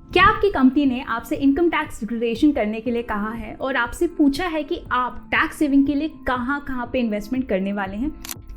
क्या आपकी कंपनी ने आपसे इनकम टैक्स डिक्लेरेशन करने के लिए कहा है और आपसे पूछा है कि आप टैक्स सेविंग के लिए कहाँ पे इन्वेस्टमेंट करने वाले हैं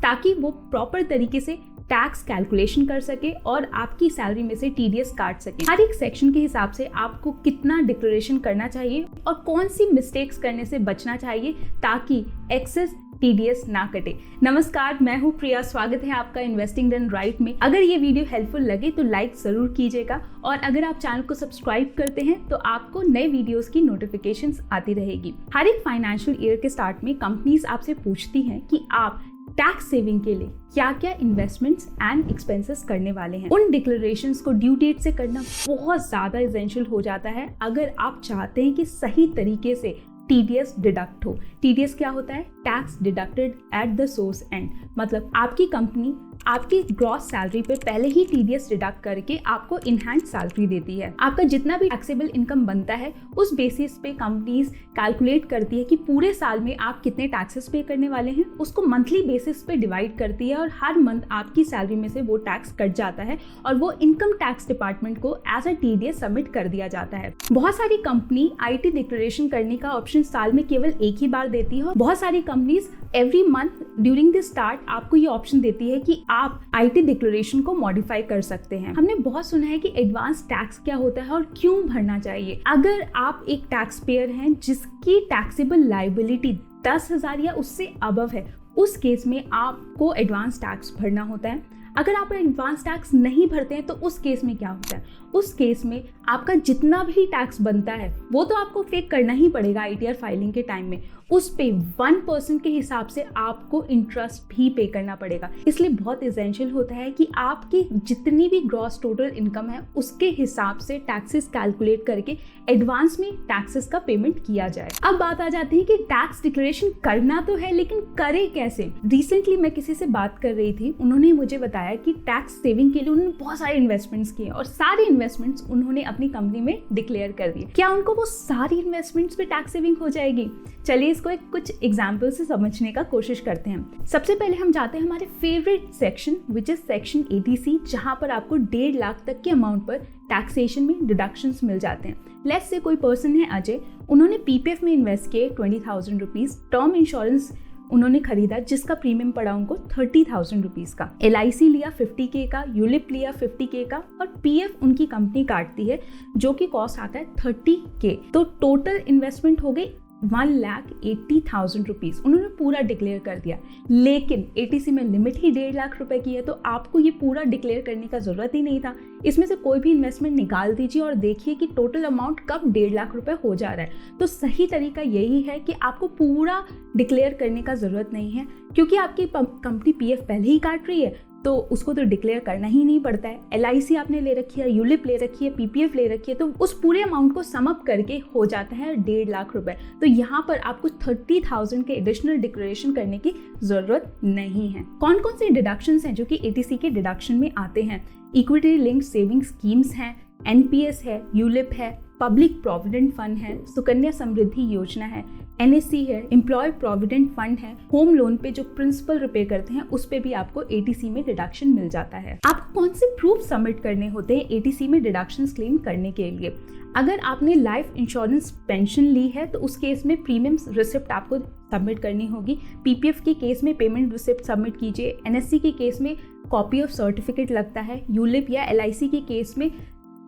ताकि वो प्रॉपर तरीके से टैक्स कैलकुलेशन कर सके और आपकी सैलरी में से टीडीएस काट सके। हर एक सेक्शन के हिसाब से आपको कितना डिक्लेरेशन करना चाहिए और कौन सी मिस्टेक्स करने से बचना चाहिए ताकि एक्सेस टीडीएस ना कटे। नमस्कार, मैं हूँ प्रिया। स्वागत है आपका इन्वेस्टिंग डन राइट में। अगर ये वीडियो हेल्पफुल लगे तो लाइक जरूर कीजिएगा और अगर आप चैनल को सब्सक्राइब करते हैं तो आपको नए वीडियोस की नोटिफिकेशंस आती रहेगी। हर एक फाइनेंशियल ईयर के स्टार्ट में कंपनीज आपसे पूछती हैं कि आप टैक्स सेविंग के लिए क्या क्या इन्वेस्टमेंट्स एंड एक्सपेंसेस करने वाले हैं। उन डिक्लेरेशंस को ड्यू डेट से करना बहुत ज़्यादा एसेंशियल हो जाता है अगर आप चाहते हैं कि सही तरीके से टीडीएस डिडक्ट हो। टीडीएस क्या होता है? Tax deducted at the source and. मतलब आपकी कंपनी आपकी ग्रॉस सैलरी पे पहले ही टीडीएस डिडक्ट करके आपको इनहैंड सैलरी देती है। आपका जितना भी टैक्सेबल इनकम बनता है उस बेसिस पे कंपनीज कैलकुलेट करती है कि पूरे साल में आप कितने टैक्सेस पे करने वाले हैं, उसको मंथली बेसिस पे डिवाइड करती है और हर मंथ आपकी सैलरी में से वो टैक्स कट जाता है और वो इनकम टैक्स डिपार्टमेंट को एज अ टीडीएस सबमिट कर दिया जाता है। बहुत सारी कंपनी आईटी डिक्लेरेशन करने का ऑप्शन साल में केवल एक ही बार देती है। बहुत सारी companies every month during the start आपको ये ऑप्शन देती है कि आप आईटी डिक्लेरेशन को मॉडिफाई कर सकते हैं। हमने बहुत सुना है कि एडवांस टैक्स क्या होता है और क्यों भरना चाहिए। अगर आप एक टैक्स पेयर हैं जिसकी टैक्सेबल लायबिलिटी 10,000 या उससे अबव है, उस केस में आपको एडवांस टैक्स भरना होता है। अगर आप एडवांस टैक्स नहीं भरते हैं तो उस केस में क्या होता है? उस केस में आपका जितना भी टैक्स बनता है वो तो आपको पे करना ही पड़ेगा आईटीआर फाइलिंग के टाइम में। उस पे 1% के हिसाब से आपको इंटरेस्ट भी पे करना पड़ेगा। इसलिए बहुत एसेंशियल होता है कि आपकी जितनी भी ग्रॉस टोटल इनकम है उसके हिसाब से टैक्सेस कैलकुलेट करके एडवांस में टैक्सेस का पेमेंट किया जाए। अब बात आ जाती है कि टैक्स डिक्लेरेशन करना तो है लेकिन करे कैसे। रिसेंटली मैं किसी से बात कर रही थी, उन्होंने मुझे बताया कि टैक्स सेविंग के लिए उन्होंने बहुत सारे इन्वेस्टमेंट्स किए और सारे इन्वेस्टमेंट्स उन्होंने अपनी कंपनी में डिक्लेयर कर दिए। क्या उनको वो सारी इन्वेस्टमेंट्स पे टैक्स सेविंग हो जाएगी? चलिए इसको एक कुछ एग्जाम्पल से समझने का कोशिश करते हैं। सबसे पहले हम जाते हैं हमारे favourite section which is section 80C, जहां पर आपको 1.5 लाख तक के अमाउंट पर टैक्सेशन में डिडक्शंस मिल जाते हैं। लेट्स से कोई पर्सन है अजय, उन्होंने पीपीएफ में इन्वेस्ट किए 20,000 रुपीज। टर्म इंश्योरेंस उन्होंने खरीदा जिसका प्रीमियम पड़ा उनको 30,000 रुपीज का। LIC लिया 50K का, यूलिप लिया 50K का और पीएफ उनकी कंपनी काटती है जो कि कॉस्ट आता है 30K। तो टोटल इन्वेस्टमेंट हो गई 1,80,000 रुपीज। उन्होंने पूरा डिक्लेयर कर दिया, लेकिन ATC में लिमिट ही 1.5 लाख रुपए की है तो आपको ये पूरा डिक्लेयर करने का जरूरत ही नहीं था। इसमें से कोई भी इन्वेस्टमेंट निकाल दीजिए और देखिए कि टोटल अमाउंट कब 1.5 लाख रुपए हो जा रहा है। तो सही तरीका यही है कि आपको पूरा डिक्लेयर करने का जरूरत नहीं है, क्योंकि आपकी कंपनी पीएफ पहले ही काट रही है तो उसको तो डिक्लेयर करना ही नहीं पड़ता है। LIC आपने ले रखी है, यूलिप ले रखी है, पीपीएफ ले रखी है, तो उस पूरे अमाउंट को सम अप करके हो जाता है 1.5 लाख रुपए। तो यहाँ पर आपको 30,000 के एडिशनल डिक्लेरेशन करने की जरूरत नहीं है। कौन कौन से डिडक्शंस हैं जो कि ATC के डिडक्शन में आते हैं? इक्विटी लिंक्ड सेविंग स्कीम्स हैं, NPS है, यूलिप है, पब्लिक प्रोविडेंट फंड है, सुकन्या समृद्धि योजना है, NSC है, एम्प्लॉय प्रोविडेंट फंड है, होम लोन पे जो प्रिंसिपल रिपे करते हैं उस पे भी आपको ATC में डिडक्शन मिल जाता है। आपको कौन से प्रूफ सबमिट करने होते हैं ATC में डिडक्शन क्लेम करने के लिए? अगर आपने लाइफ इंश्योरेंस पेंशन ली है तो उस केस में प्रीमियम रिसिप्ट आपको सबमिट करनी होगी। PPF के केस में पेमेंट रिसिप्ट सबमिट कीजिए। NSC के केस में कॉपी ऑफ सर्टिफिकेट लगता है। यूलिप या LIC के केस में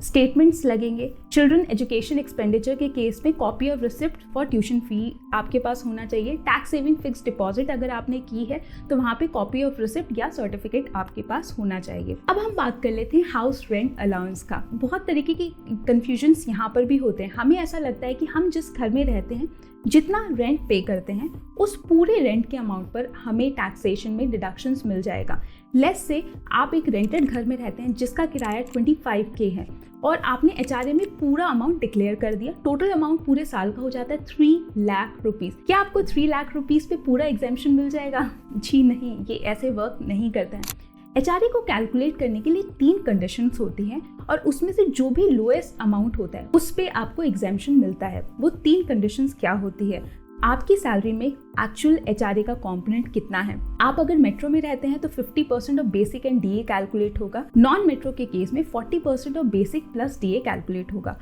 स्टेटमेंट्स लगेंगे। चिल्ड्रन एजुकेशन एक्सपेंडिचर के केस में copy of receipt for tuition fee आपके पास होना चाहिए। टैक्स सेविंग फिक्स डिपॉजिट अगर आपने की है तो वहाँ पे कॉपी ऑफ रिसिप्ट या सर्टिफिकेट आपके पास होना चाहिए। अब हम बात कर लेते हैं हाउस रेंट अलाउंस का। बहुत तरीके की कंफ्यूजन्स यहाँ पर भी होते हैं। हमें ऐसा लगता है कि हम जिस घर में रहते हैं जितना रेंट पे करते हैं उस पूरे रेंट के अमाउंट पर हमें टैक्सेशन में डिडक्शंस मिल जाएगा। लेट्स से आप एक रेंटेड घर में रहते हैं जिसका किराया 25K है और आपने HRA में पूरा अमाउंट डिक्लेयर कर दिया। टोटल अमाउंट पूरे साल का हो जाता है 3 लाख रुपीज। क्या आपको 3 लाख रुपीज पे पूरा एग्जेम्पशन मिल जाएगा? जी नहीं, ये ऐसे वर्क नहीं करता है। HRA को कैलकुलेट करने के लिए 3 कंडीशंस होती हैं और उसमें से जो भी लोएस्ट अमाउंट होता है उस पे आपको एग्जेम्पशन मिलता है। वो 3 कंडीशंस क्या होती है? आपकी सैलरी में एक्चुअल HRA का कंपोनेंट कितना है। आप अगर मेट्रो में रहते हैं तो 50% of basic and DA calculate होगा। नॉन मेट्रो के केस में 40% of basic plus DA calculate होगा।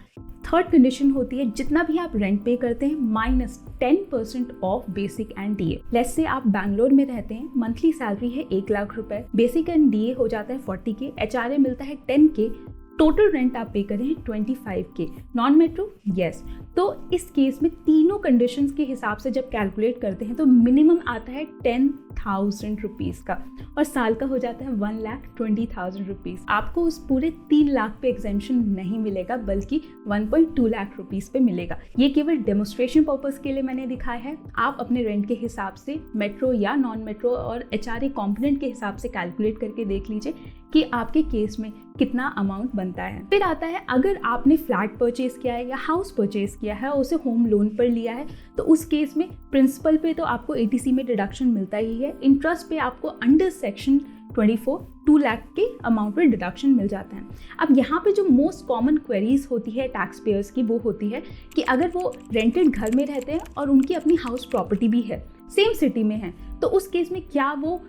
थर्ड कंडीशन होती है जितना भी आप रेंट पे करते हैं minus 10% of basic and DA। Let's say आप बैंगलोर में रहते हैं, मंथली सैलरी है 1 लाख रुपए, बेसिक एंड DA हो जाता है 40K, HRA मिलता है 10K, टोटल रेंट आप पे करें 25K। Non metro yes. तो इस केस में तीनों कंडीशंस के हिसाब से जब कैलकुलेट करते हैं तो मिनिमम आता है 10,000 रुपीज़ का और साल का हो जाता है 1,20,000 रुपीज़। आपको उस पूरे 3 लाख पे एग्जेम्पशन नहीं मिलेगा बल्कि 1.2 लाख रुपीज़ पे मिलेगा। ये केवल डेमोन्स्ट्रेशन पर्पस के लिए मैंने दिखाया है। आप अपने रेंट के हिसाब से मेट्रो या नॉन मेट्रो और HRA कॉम्पोनेंट के हिसाब से कैलकुलेट करके देख लीजिए कि आपके केस में कितना अमाउंट बनता है। फिर आता है अगर आपने फ्लैट परचेज किया है या हाउस परचेज किया है और उसे होम लोन पर लिया है तो उस केस में प्रिंसिपल पे तो आपको ATC में डिडक्शन मिलता ही है। इंटरेस्ट पे आपको अंडर सेक्शन 24 2 लाख के अमाउंट पर डिडक्शन मिल जाता है। अब यहाँ पे जो मोस्ट कॉमन क्वेरीज होती है टैक्स पेयर्स की वो होती है कि अगर वो रेंटेड घर में रहते हैं और उनकी अपनी हाउस प्रॉपर्टी भी है, सेम सिटी में है, तो उस केस में क्या वो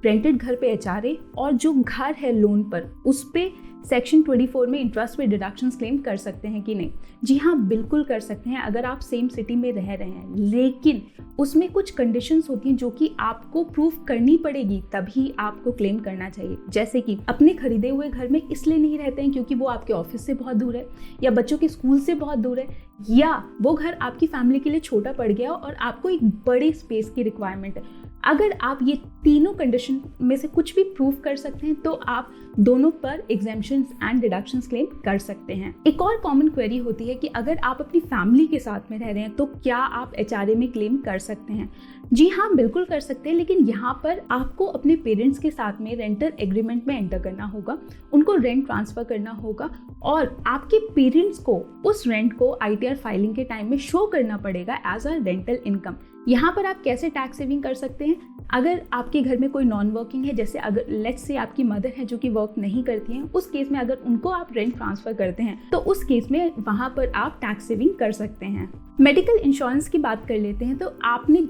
रेंटेड घर पे HRA और जो घर है लोन पर उस पे सेक्शन 24 में इंटरेस्ट पे डिडक्शन क्लेम कर सकते हैं कि नहीं? जी हाँ, बिल्कुल कर सकते हैं अगर आप सेम सिटी में रह रहे हैं, लेकिन उसमें कुछ कंडीशंस होती हैं जो कि आपको प्रूव करनी पड़ेगी, तभी आपको क्लेम करना चाहिए। जैसे कि अपने खरीदे हुए घर में इसलिए नहीं रहते हैं क्योंकि वो आपके ऑफिस से बहुत दूर है या बच्चों के स्कूल से बहुत दूर है, या वो घर आपकी फैमिली के लिए छोटा पड़ गया और आपको एक बड़े स्पेस की रिक्वायरमेंट है। अगर आप ये तीनों कंडीशन में से कुछ भी प्रूव कर सकते हैं तो आप दोनों पर एग्जेम्पशंस एंड डिडक्शंस क्लेम कर सकते हैं। एक और कॉमन क्वेरी होती है कि अगर आप अपनी फैमिली के साथ में रह रहे हैं तो क्या आप HRA में क्लेम कर सकते हैं? जी हाँ, बिल्कुल कर सकते हैं, लेकिन यहाँ पर आपको अपने पेरेंट्स के साथ में रेंटल एग्रीमेंट में एंटर करना होगा, उनको रेंट ट्रांसफर करना होगा और आपके पेरेंट्स को उस रेंट को ITR फाइलिंग के टाइम में शो करना पड़ेगा एज अ रेंटल इनकम। यहाँ पर आप कैसे टैक्स सेविंग कर सकते हैं? अगर आपके घर में कोई नॉन वर्किंग है, जैसे अगर लेट्स से आपकी मदर है जो कि वर्क नहीं करती हैं, उस केस में अगर उनको आप रेंट ट्रांसफर करते हैं तो उस केस में वहाँ पर आप टैक्स सेविंग कर सकते हैं। मेडिकल इंश्योरेंस की बात कर लेते हैं तो आपने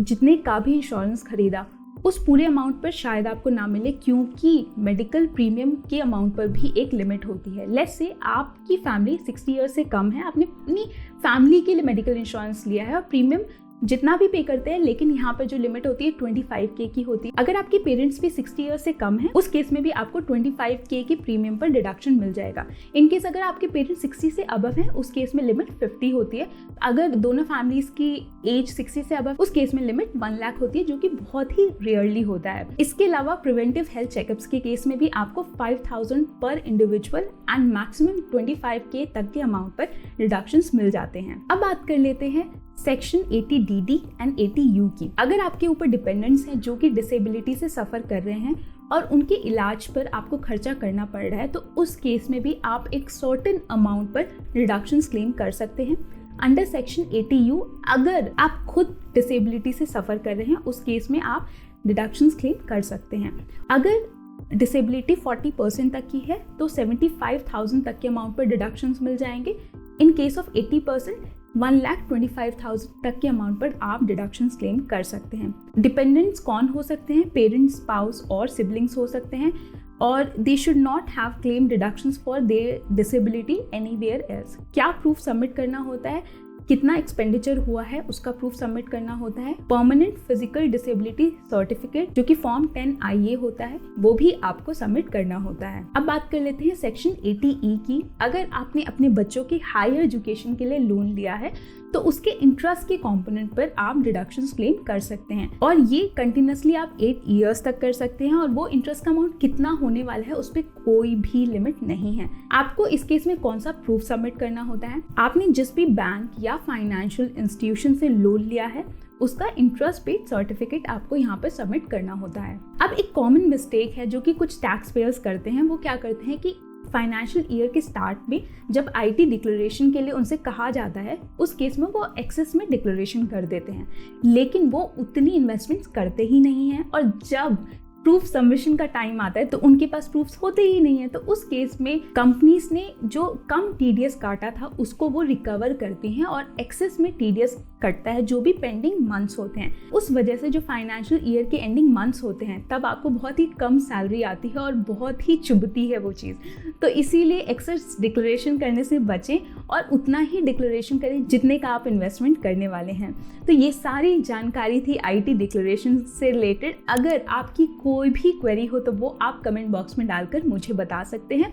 जितने का भी इंश्योरेंस खरीदा उस पूरे अमाउंट पर शायद आपको ना मिले, क्योंकि मेडिकल प्रीमियम के अमाउंट पर भी एक लिमिट होती है। लेट्स से आपकी फैमिली 60 ईयर्स से कम है, आपने अपनी फैमिली के लिए मेडिकल इंश्योरेंस लिया है और प्रीमियम जितना भी पे करते हैं, लेकिन यहाँ पर जो लिमिट होती है 25K की होती है। अगर आपके पेरेंट्स भी 60 ईयर्स से कम है उस केस में भी आपको 25K के प्रीमियम पर डिडक्शन मिल जाएगा। इन केस अगर आपके पेरेंट्स 60 से अबव है उस केस में लिमिट 50 होती है। अगर दोनों फैमिलीज की एज 60 से अबव उस केस में लिमिट 1 लाख होती है, जो कि बहुत ही रेयरली होता है। इसके अलावा प्रिवेंटिव हेल्थ चेकअप्स के केस में भी आपको 5,000 पर इंडिविजुअल एंड मैक्सिमम 25K तक के अमाउंट पर डिडक्शंस मिल जाते हैं। अब बात कर लेते हैं सेक्शन 80DD एंड 80U की। अगर आपके ऊपर डिपेंडेंट्स हैं जो कि डिसेबिलिटी से सफ़र कर रहे हैं और उनके इलाज पर आपको खर्चा करना पड़ रहा है तो उस केस में भी आप एक सर्टेन अमाउंट पर रिडक्शंस क्लेम कर सकते हैं। अंडर सेक्शन 80U अगर आप खुद डिसेबिलिटी से सफ़र कर रहे हैं उस केस में आप डिडक्शंस क्लेम कर सकते हैं। अगर डिसेबिलिटी 40% तक की है तो 75,000 तक के अमाउंट पर डिडक्शंस मिल जाएंगे। इन केस ऑफ 80% 1,25,000 तक के अमाउंट पर आप डिडक्शंस क्लेम कर सकते हैं। डिपेंडेंट्स कौन हो सकते हैं? पेरेंट्स, स्पाउस और सिबलिंग्स हो सकते हैं और they should not have claim deductions for their disability anywhere else. क्या प्रूफ सबमिट करना होता है? कितना एक्सपेंडिचर हुआ है उसका प्रूफ सबमिट करना होता है। परमानेंट फिजिकल डिसेबिलिटी सर्टिफिकेट जो कि फॉर्म 10IA होता है वो भी आपको सबमिट करना होता है। अब बात कर लेते हैं सेक्शन 80E की। अगर आपने अपने बच्चों के हायर एजुकेशन के लिए लोन लिया है तो उसके इंटरेस्ट के कंपोनेंट पर आप डिडक्शंस क्लेम कर सकते हैं और ये कंटिन्यूसली आप 8 इयर्स तक कर सकते हैं और वो इंटरेस्ट का अमाउंट कितना होने वाला है उस पर कोई भी लिमिट नहीं है। आपको इस केस में कौन सा प्रूफ सबमिट करना होता है? आपने जिस भी बैंक या फाइनेंशियल इंस्टीट्यूशन से लोन लिया है उसका इंटरेस्ट पेड सर्टिफिकेट आपको यहाँ पर सबमिट करना होता है। अब एक कॉमन मिस्टेक है जो कि कुछ टैक्स पेयर्स करते हैं, वो क्या करते हैं कि फाइनेंशियल ईयर के स्टार्ट में जब IT डिक्लेरेशन के लिए उनसे कहा जाता है उस केस में वो एक्सेस में डिक्लेरेशन कर देते हैं, लेकिन वो उतनी इन्वेस्टमेंट्स करते ही नहीं हैं और जब प्रूफ सबमिशन का टाइम आता है तो उनके पास प्रूफ्स होते ही नहीं है। तो उस केस में कंपनीज ने जो कम TDS काटा था उसको वो रिकवर करती हैं और एक्सेस में TDS कटता है, जो भी पेंडिंग मंथ्स होते हैं। उस वजह से जो फाइनेंशियल ईयर के एंडिंग मंथ्स होते हैं तब आपको बहुत ही कम सैलरी आती है और बहुत ही चुभती है वो चीज़। तो इसीलिए एक्सेस डिक्लेरेशन करने से बचें और उतना ही डिक्लेरेशन करें जितने का आप इन्वेस्टमेंट करने वाले हैं। तो ये सारी जानकारी थी IT डिक्लेरेशन से रिलेटेड। अगर आपकी कोई भी क्वेरी हो तो वो आप कमेंट बॉक्स में डालकर मुझे बता सकते हैं।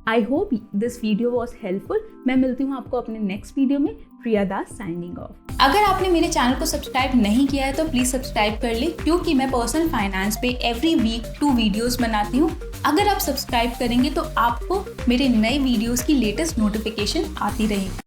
I hope this video was helpful. मैं मिलती हूँ आपको अपने नेक्स्ट वीडियो में। प्रिया दास साइनिंग ऑफ। अगर आपने मेरे चैनल को सब्सक्राइब नहीं किया है तो प्लीज़ सब्सक्राइब कर ले, क्योंकि मैं पर्सनल फाइनेंस पे एवरी वीक 2 वीडियोस बनाती हूँ। अगर आप सब्सक्राइब करेंगे तो आपको मेरे नए वीडियोस की लेटेस्ट नोटिफिकेशन आती रहेगी।